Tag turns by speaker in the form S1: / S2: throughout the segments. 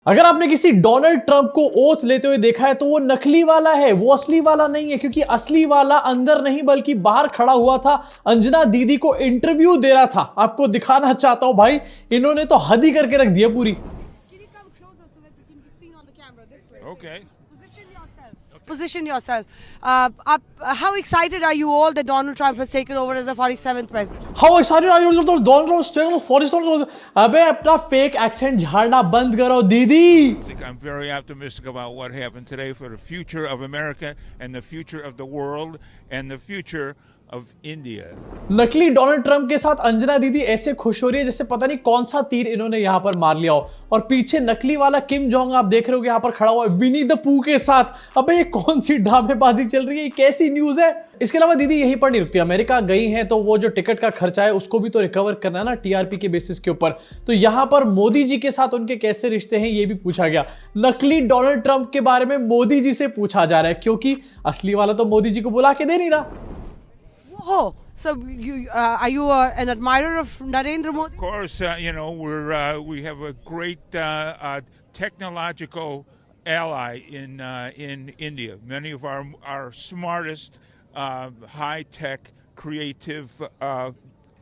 S1: अगर आपने किसी डोनाल्ड ट्रंप को ओथ लेते हुए देखा है तो वो नकली वाला है, वो असली वाला नहीं है, क्योंकि असली वाला अंदर नहीं बल्कि बाहर खड़ा हुआ था, अंजना दीदी को इंटरव्यू दे रहा था। आपको दिखाना चाहता हूं भाई, इन्होंने तो हद ही करके रख दिया पूरी।
S2: Okay.
S3: Position yourself. How excited are you all that Donald Trump has taken over as the 47th president?
S1: How excited are you? Donald Trump taking 47. अबे अपना फेक एक्सेंट झाड़ना बंद करो दीदी।
S2: I'm very optimistic about what happened today for the future of America and the future of the world and the future of India.
S1: नकली Donald Trump के साथ अंजना दीदी ऐसे खुश हो रही है जैसे पता नहीं कौन सा तीर इन्होंने यहां पर मार लिया हो, और पीछे नकली वाला किम जोंग आप देख रहे हो कि यहां पर खड़ा हुआ है विनी द पू के साथ। अबे ये कौन सी ड्रामेबाजी चल रही है, ये कैसी न्यूज है? इसके अलावा दीदी यहीं पर नहीं रुकती, अमेरिका गई हैं तो वो जो टिकट का खर्चा है उसको भी तो रिकवर करना है ना टीआरपी के बेसिस के ऊपर। तो यहां पर मोदी जी के साथ उनके कैसे रिश्ते हैं ये भी पूछा गया। नकली डोनाल्ड ट्रंप के बारे में मोदी जी से पूछा जा रहा है, क्योंकि असली वाला तो मोदी जी को बुला के दे नहीं रहा।
S3: Oh, so are you an admirer of Narendra Modi?
S2: Of course, we have a great technological ally in India. Many of our smartest, high-tech, creative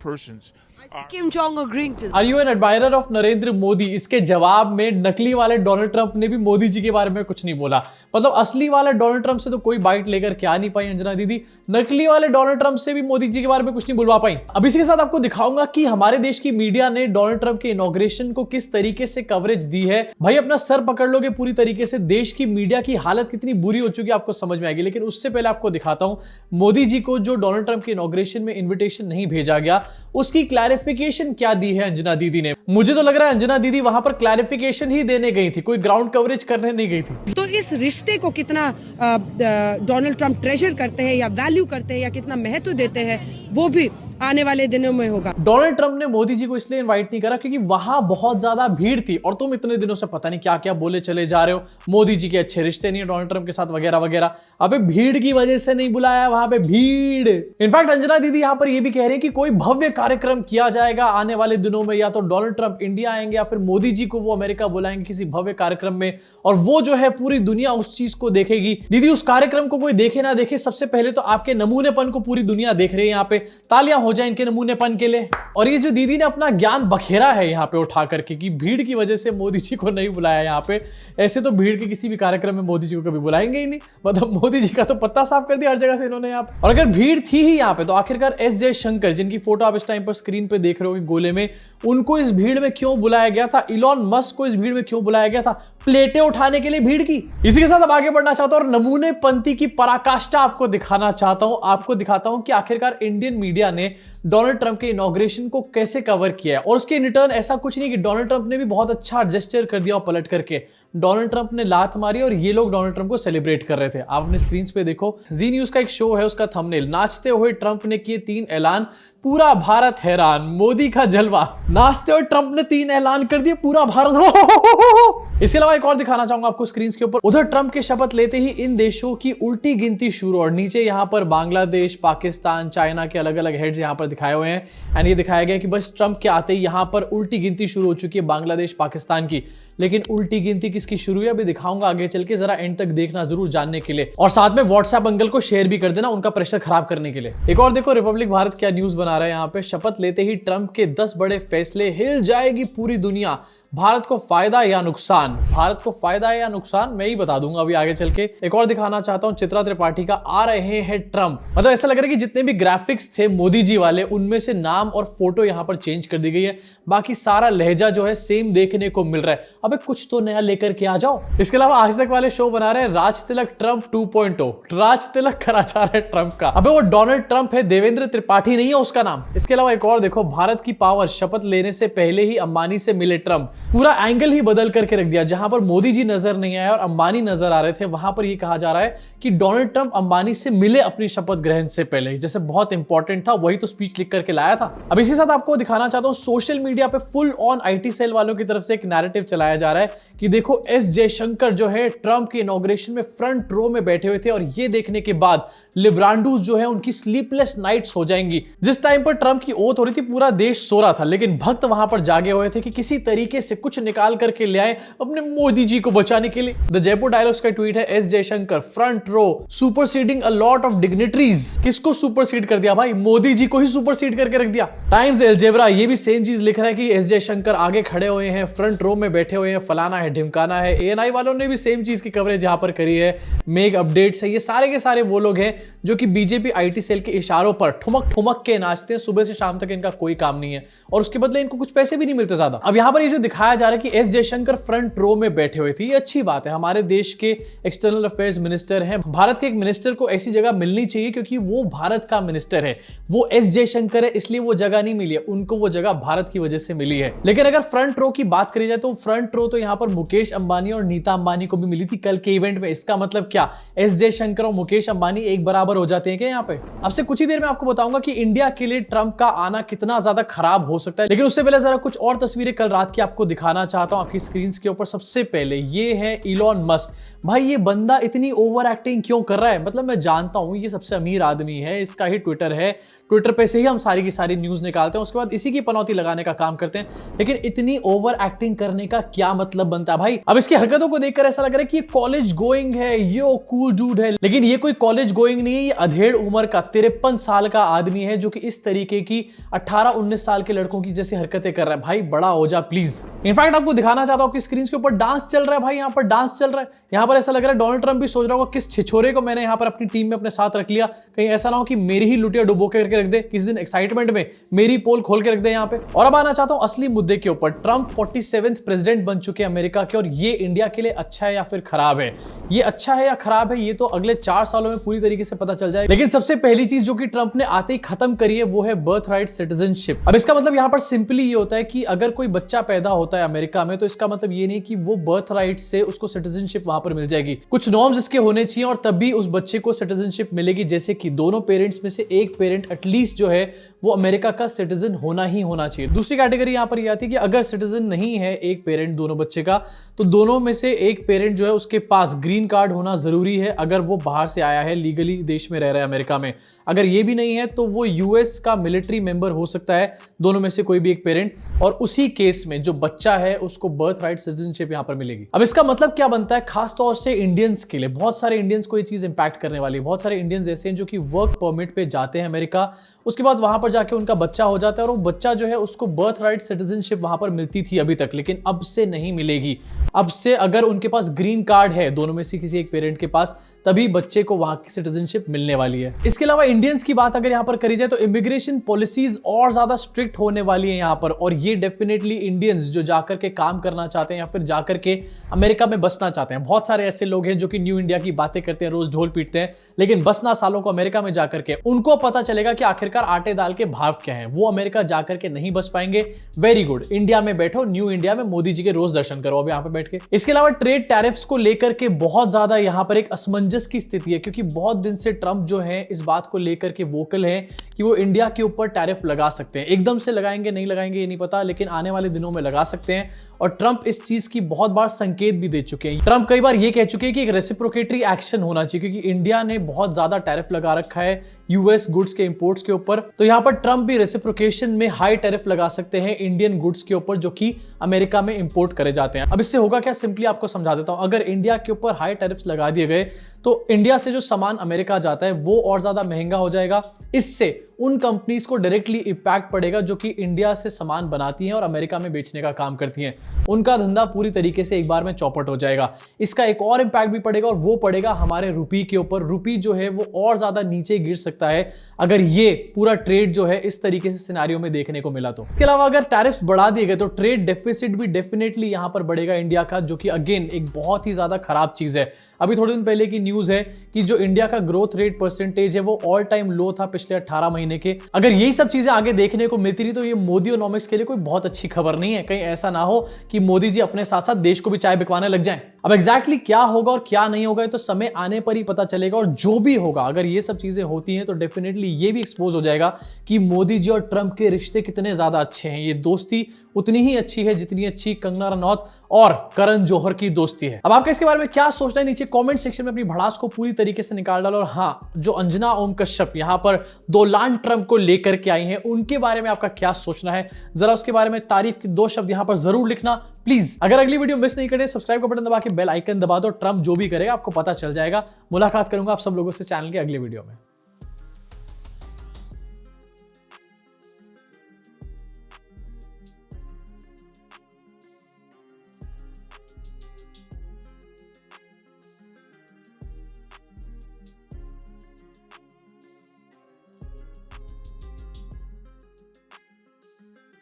S2: persons.
S3: I see Kim Jong agreeing to.
S1: Are you an admirer of Narendra Modi? इसके जवाब में नकली वाले Donald Trump ने भी मोदी जी के बारे में कुछ नहीं बोला। मतलब असली वाले डोनाल्ड ट्रंप से तो कोई बाइट लेकर के आ नहीं पाई अंजना दीदी, नकली वाले डोनाल्ड ट्रंप से भी मोदी जी के बारे में कुछ नहीं बुलवा पाई। अब इसी के साथ आपको दिखाऊंगा कि हमारे देश की मीडिया ने डोनाल्ड ट्रंप के इनॉग्रेशन को किस तरीके से कवरेज दी है। भाई अपना सर पकड़ लोगे पूरी तरीके से, देश की मीडिया की हालत कितनी बुरी हो चुकी है आपको समझ में आएगी। लेकिन उससे पहले आपको दिखाता हूं मोदी जी को जो डोनाल्ड ट्रंप के इनॉग्रेशन में इन्विटेशन नहीं भेजा गया, उसकी क्लैरिफिकेशन क्या दी है अंजना दीदी ने। मुझे तो लग रहा है अंजना दीदी वहां पर क्लैरिफिकेशन ही देने गई थी, कोई ग्राउंड कवरेज करने नहीं गई थी।
S4: तो इस रिश्ते को कितना डोनाल्ड ट्रंप ट्रेजर करते हैं या वैल्यू करते हैं या कितना महत्व देते हैं, वो भी आने वाले दिनों में होगा।
S1: डोनाल्ड ट्रंप ने मोदी जी को इसलिए इनवाइट नहीं करा क्योंकि वहां बहुत ज्यादा भीड़ थी, और तुम इतने दिनों से पता नहीं क्या क्या बोले चले जा रहे हो, मोदी जी के अच्छे रिश्ते नहीं है डोनाल्ड ट्रंप के साथ वगैरह वगैरह। अबे भीड़ की वजह से नहीं बुलाया वहां पे, भीड़। इनफैक्ट अंजना दीदी यहां पर यह भी कह रही है कि कोई भव्य कार्यक्रम किया जाएगा आने वाले दिनों में, या तो डोनाल्ड ट्रंप इंडिया आएंगे या फिर मोदी जी को वो अमेरिका बुलाएंगे किसी भव्य कार्यक्रम में, और वो जो है पूरी दुनिया उस चीज को देखेगी। दीदी उस कार्यक्रम को कोई देखे ना देखे, सबसे पहले तो आपके नमूनेपन को पूरी दुनिया देख रही है। यहाँ पे तालियां हो जाए इनके नमूनेपन के लिए। और ये जो दीदी ने अपना ज्ञान बखेरा है यहाँ पे उठा करके कि भीड़ की वजह से मोदी जी को नहीं बुलाया यहाँ पे, ऐसे तो भीड़ के किसी भी कार्यक्रम में मोदी जी को कभी बुलाएंगे ही नहीं। मतलब मोदी जी का तो पत्ता साफ कर दिया हर जगह से इन्होंने यहाँ पे। और अगर भीड़ थी ही यहाँ पे तो आखिरकार एस जयशंकर, जिनकी फोटो आप इस टाइम पर स्क्रीन पे देख रहे हो गोले में, उनको इस भीड़ में क्यों बुलाया गया था? इलॉन मस्क को इस भीड़ में क्यों बुलाया गया था? प्लेटें उठाने के लिए भीड़ की। इसी के साथ अब आगे बढ़ना चाहता हूं और नमूनेपंती की पराकाष्ठा आपको दिखाना चाहता हूं। आपको दिखाता हूं कि आखिरकार इंडियन मीडिया ने डोनाल्ड ट्रंप के इनॉग्रेशन को कैसे कवर किया है। और उसके रिटर्न ऐसा कुछ नहीं कि डोनाल्ड ट्रंप ने भी बहुत अच्छा जेस्चर कर दिया पलट करके। डोनाल्ड ट्रंप ने लात मारी और ये लोग डोनाल्ड ट्रंप को सेलिब्रेट कर रहे थे। आप अपने स्क्रीन पे देखो, जी न्यूज का एक शो है, उसका थंबनेल, नाचते हुए ट्रंप ने किए 3 ऐलान, पूरा भारत हैरान, मोदी का जलवा। नाचते हुए ट्रंप ने 3 ऐलान कर दिए, पूरा भारत। इसके अलावा एक और दिखाना चाहूंगा आपको स्क्रीन के ऊपर। उधर ट्रंप की शपथ लेते ही इन देशों की उल्टी गिनती शुरू, और नीचे यहां पर बांग्लादेश, पाकिस्तान, चाइना के अलग अलग हेड्स यहां पर दिखाए हुए हैं। एंड ये दिखाया गया कि बस ट्रंप के आते ही यहां पर उल्टी गिनती शुरू हो चुकी है बांग्लादेश, पाकिस्तान की। लेकिन उल्टी गिनती किसकी शुरू है अभी दिखाऊंगा आगे चल के, जरा एंड तक देखना जरूर जानने के लिए। और साथ में व्हाट्सएप अंकल को शेयर भी कर देना उनका प्रेशर खराब करने के लिए। एक और देखो रिपब्लिक भारत क्या न्यूज बना रहा है यहाँ पे। शपथ लेते ही ट्रंप के 10 बड़े फैसले, हिल जाएगी पूरी दुनिया, भारत को फायदा या नुकसान? भारत को फायदा या नुकसान मैं ही बता दूंगा अभी आगे चल के। एक और दिखाना चाहता हूं चित्रा त्रिपाठी का आ रहे हैं ट्रंप। मतलब ऐसा लग रहा है कि जितने भी ग्राफिक्स थे मोदी जी वाले, उनमें से नाम और फोटो यहां पर चेंज कर दी गई है, बाकी सारा लहजा जो है सेम देखने को मिल रहा है। अबे कुछ तो नया लेकर के आ जाओ। इसके अलावा आज तक वाले शो बना रहे हैं राज तिलक ट्रंप 2.0, राज तिलक करा जा रहा है ट्रंप का। अबे वो डोनाल्ड ट्रंप है, देवेंद्र त्रिपाठी नहीं है उसका नाम। इसके अलावा एक और देखो, भारत की पावर, शपथ लेने से पहले ही अंबानी से मिले ट्रंप। पूरा एंगल ही बदल करके रख दिया, जहां पर मोदी जी नजर नहीं आए और अंबानी नजर आ रहे थे, वहां पर यह कहा जा रहा है कि डोनाल्ड ट्रंप अंबानी से मिले अपनी शपथ ग्रहण से पहले, जैसे बहुत इंपॉर्टेंट था, वही तो स्पीच लिख करके लाया था। अब इसी के साथ आपको दिखाना चाहता हूं सोशल मीडिया पे फुल ऑन आईटी सेल वालों की तरफ से एक नैरेटिव चलाया जा रहा है कि देखो एस जयशंकर जो है ट्रंप के इनॉग्रेशन में फ्रंट रो में बैठे हुए थे और ये देखने के बाद लिब्रांडूस जो है उनकी स्लीपलेस नाइट्स हो जाएंगी। जिस टाइम पर ट्रंप की ओथ हो रही थी पूरा देश सो रहा था, लेकिन भक्त वहां पर जागे हुए थे कि किसी तरीके से कुछ निकाल करके ले आए अपने मोदी जी को बचाने के लिए। द जयपुर डायलॉग्स का ट्वीट है, S Jaishankar front row superseding a lot of dignitaries. किसको सुपरसीड कर दिया भाई? मोदी जी को ही सुपरसीड करके रख दिया। टाइम्स अलजेब्रा ये भी सेम चीज लिख रहा है कि एस जयशंकर आगे खड़े हुए हैं, फ्रंट रो में बैठे हुए हैं, फलाना है ढिमकाना है। एएनआई वालों ने भी सेम चीज की कवरेज यहां पर करी है। मेग अपडेट्स है, ये सारे के सारे वो लोग हैं जो कि बीजेपी आईटी सेल के इशारों पर ठुमक ठुमक के नाचते हैं। सुबह से शाम तक इनका कोई काम नहीं है और उसके बदले इनको कुछ पैसे भी नहीं मिलते ज्यादा। अब यहां पर ये जो दिखाया जा रहा है कि एस जयशंकर फ्रंट रो में बैठे हुए थे, ये अच्छी बात है। हमारे देश के एक्सटर्नल अफेयर्स मिनिस्टर हैं, भारत के एक मिनिस्टर को ऐसी जगह मिलनी चाहिए क्योंकि वो भारत का मिनिस्टर है। वो एस जयशंकर है इसलिए वो जगह नहीं मिली है, उनको वो जगह भारत की वजह से मिली है। लेकिन अगर फ्रंट रो की बात करी जाए तो फ्रंट रो तो यहां पर मुकेश अंबानी और नीता अंबानी को भी मिली थी कल के इवेंट में। इसका मतलब क्या, एस जयशंकर और मुकेश अंबानी एक बराबर हो जाते हैं क्या यहाँ पे? अब से कुछ ही देर में आपको बताऊंगा कि इंडिया के लिए ट्रंप का आना कितना ज्यादा खराब हो सकता है। लेकिन उससे पहले जरा कुछ और तस्वीरें कल रात की आपको दिखाना चाहता हूं आपकी स्क्रीन के ऊपर। सबसे पहले ये है इलॉन मस्क। भाई ये बंदा इतनी ओवर एक्टिंग क्यों कर रहा है? मतलब मैं जानता हूं ये सबसे अमीर आदमी है, इसका ही ट्विटर है, ट्विटर पे से ही हम सारी की सारी न्यूज निकालते हैं, उसके बाद इसी की पनौती लगाने का काम करते हैं। लेकिन इतनी ओवर एक्टिंग करने का क्या मतलब बनता है भाई? अब इसकी हरकतों को देखकर ऐसा लग रहा है कि ये कॉलेज गोइंग है, ये कूल डूड है, लेकिन ये कोई कॉलेज गोइंग नहीं है। ये अधेड़ उम्र का 53 साल का आदमी है जो कि इस तरीके की 18-19 साल के लड़कों की जैसी हरकतें कर रहा है। भाई बड़ा हो जा प्लीज। इनफैक्ट आपको दिखाना चाहता हूं कि स्क्रीन के ऊपर डांस चल रहा है। भाई यहाँ पर डांस चल रहा है। यहाँ पर ऐसा लग रहा है डोनाल्ड ट्रंप भी सोच रहा होगा किस छिछोरे को मैंने यहाँ पर अपनी टीम में अपने साथ रख लिया, कहीं ऐसा ना हो कि मेरी ही लुटिया डुबो के करके रख दे, किस दिन एक्साइटमेंट में मेरी पोल खोल के रख दे यहाँ पे। और अब आना चाहता हूं असली मुद्दे के ऊपर। ट्रंप 47th प्रेसिडेंट बन चुके हैं अमेरिका के और ये इंडिया के लिए अच्छा है या फिर खराब है? ये अच्छा है या खराब है ये तो अगले 4 सालों में पूरी तरीके से पता चल जाएगा। लेकिन सबसे पहली चीज जो कि ट्रंप ने आते ही खत्म करी है वो है बर्थ राइट सिटीजनशिप। अब इसका मतलब यहाँ पर सिंपली ये होता है कि अगर कोई बच्चा पैदा होता है अमेरिका में तो इसका मतलब ये नहीं कि वो बर्थ राइट से उसको सिटीजनशिप वहां पर मिल जाएगी। कुछ नॉर्म्स इसके होने चाहिए और तभी उस बच्चे को सिटीजनशिप मिलेगी, जैसे कि दोनों पेरेंट्स में से एक पेरेंट एटलीस्ट जो है वो अमेरिका का सिटीजन होना ही होना चाहिए। दूसरी कैटेगरी यहां पर ये आती है कि अगर सिटीजन नहीं है एक पेरेंट दोनों बच्चे का, तो दोनों में से एक पेरेंट जो है उसके पास ग्रीन कार्ड होना जरूरी है अगर वो बाहर से आया है, लीगली देश में रह रहा है अमेरिका में। अगर ये भी नहीं है तो वो यूएस का मिलिट्री मेंबर हो सकता है, दोनों में से कोई भी एक पेरेंट, और उसी केस में जो बच्चा है उसको बर्थ राइट सिटीजनशिप यहां पर मिलेगी। अब इसका मतलब क्या बनता है खास तौर से इंडियंस के लिए? बहुत सारे इंडियंस को ये चीज इंपैक्ट करने वाली है। बहुत सारे इंडियंस ऐसे हैं जो कि वर्क परमिट पे जाते हैं अमेरिका, उसके बाद वहां पर जाके उनका बच्चा हो जाता है और वो बच्चा जो है उसको बर्थ राइट सिटीजनशिप वहां पर मिलती थी अभी तक, लेकिन अब से नहीं मिलेगी। अब से अगर उनके पास ग्रीन कार्ड है दोनों में से किसी एक पेरेंट के पास, तभी बच्चे को वहां की सिटीजनशिप मिलने वाली है। इसके अलावा इंडियंस की बात अगर यहां पर करी जाए तो इमिग्रेशन पॉलिसीज और ज्यादा स्ट्रिक्ट होने वाली है यहां पर, और ये डेफिनेटली इंडियंस जो जाकर के काम करना चाहते हैं या फिर जाकर के अमेरिका में बसना चाहते हैं। बहुत सारे ऐसे लोग हैं जो कि न्यू इंडिया की बातें करते हैं, रोज ढोल पीटते हैं, लेकिन बसना सालों को अमेरिका में जाकर के उनको पता चलेगा कि आखिरकार आटे दाल के भाव क्या हैं। वो अमेरिका जाकर के नहीं बस पाएंगे। वेरी गुड, इंडिया में बैठो, न्यू इंडिया में मोदी जी के रोज दर्शन करो अब यहां पे बैठ के। इसके अलावा ट्रेड टैरिफ्स को लेकर के बहुत ज्यादा यहां पर एक असमंजस की स्थिति है, क्योंकि बहुत दिन से ट्रंप जो है इस बात को लेकर के वोकल है कि वो इंडिया के ऊपर टैरिफ लगा सकते हैं। एकदम से लगाएंगे नहीं लगाएंगे ये नहीं पता, लेकिन आने वाले दिनों में लगा सकते हैं। और ट्रंप इस चीज की बहुत बार संकेत भी दे चुके हैं। ट्रंप कई बार ये कह चुके हैं कि एक रेसिप्रोकेटरी एक्शन होना चाहिए, क्योंकि इंडिया ने बहुत ज्यादा टैरिफ लगा रखा है यूएस गुड्स के इंपोर्ट्स के ऊपर। तो यहां पर ट्रंप भी रेसिप्रोकेशन में हाई टैरिफ लगा सकते हैं इंडियन गुड्स के ऊपर जो कि अमेरिका में इंपोर्ट करे जाते हैं। अब इससे होगा क्या, सिंपली आपको समझा देता हूं। अगर इंडिया के ऊपर हाई टैरिफ्स लगा दिए गए तो इंडिया से जो सामान अमेरिका जाता है वो और ज्यादा महंगा हो जाएगा। इससे उन कंपनीज को डायरेक्टली इंपैक्ट पड़ेगा जो कि इंडिया से सामान बनाती हैं और अमेरिका में बेचने का काम करती हैं। उनका धंधा पूरी तरीके से एक बार में चौपट हो जाएगा। इसका एक और इंपैक्ट भी पड़ेगा और वो पड़ेगा हमारे रुपी के ऊपर। रुपी जो है वो और ज्यादा नीचे गिर सकता है अगर ये पूरा ट्रेड जो है इस तरीके से सिनेरियो में देखने को मिला तो। इसके अलावा अगर टैरिफ्स बढ़ा दिए गए तो ट्रेड डेफिसिट भी डेफिनेटली यहां पर बढ़ेगा इंडिया का, जो कि अगेन एक बहुत ही ज्यादा खराब चीज है। अभी थोड़े दिन पहले की न्यूज है कि जो इंडिया का ग्रोथ रेट परसेंटेज है वो ऑल टाइम लो था पिछले 18 महीने के। अगर यही सब चीजें आगे देखने को मिलती रही तो ये मोदीओनॉमिक्स के लिए कोई बहुत अच्छी खबर नहीं है। कहीं ऐसा ना हो कि मोदी जी अपने साथ साथ देश को भी चाय बिकवाने लग जाएं। अब एग्जैक्टली क्या होगा और क्या नहीं होगा ये तो समय आने पर ही पता चलेगा, और जो भी होगा अगर ये सब चीजें होती हैं तो डेफिनेटली ये भी एक्सपोज हो जाएगा कि मोदी जी और ट्रंप के रिश्ते कितने ज्यादा अच्छे हैं। ये दोस्ती उतनी ही अच्छी है जितनी अच्छी कंगना रनौत और करण जौहर की दोस्ती है। अब आपका इसके बारे में क्या सोचना है नीचे कमेंट सेक्शन में अपनी भड़ास को पूरी तरीके से निकाल डालो। और हाँ, जो अंजना ओम कश्यप यहां पर डोनाल्ड ट्रंप को लेकर के आई हैं उनके बारे में आपका क्या सोचना है, जरा उसके बारे में तारीफ की 2 शब्द यहां पर जरूर लिखना प्लीज। अगर अगली वीडियो मिस नहीं करें सब्सक्राइब का बटन दबा के बेल आइकन दबा दो। ट्रंप जो भी करेगा आपको पता चल जाएगा। मुलाकात करूंगा आप सब लोगों से चैनल के अगले वीडियो में।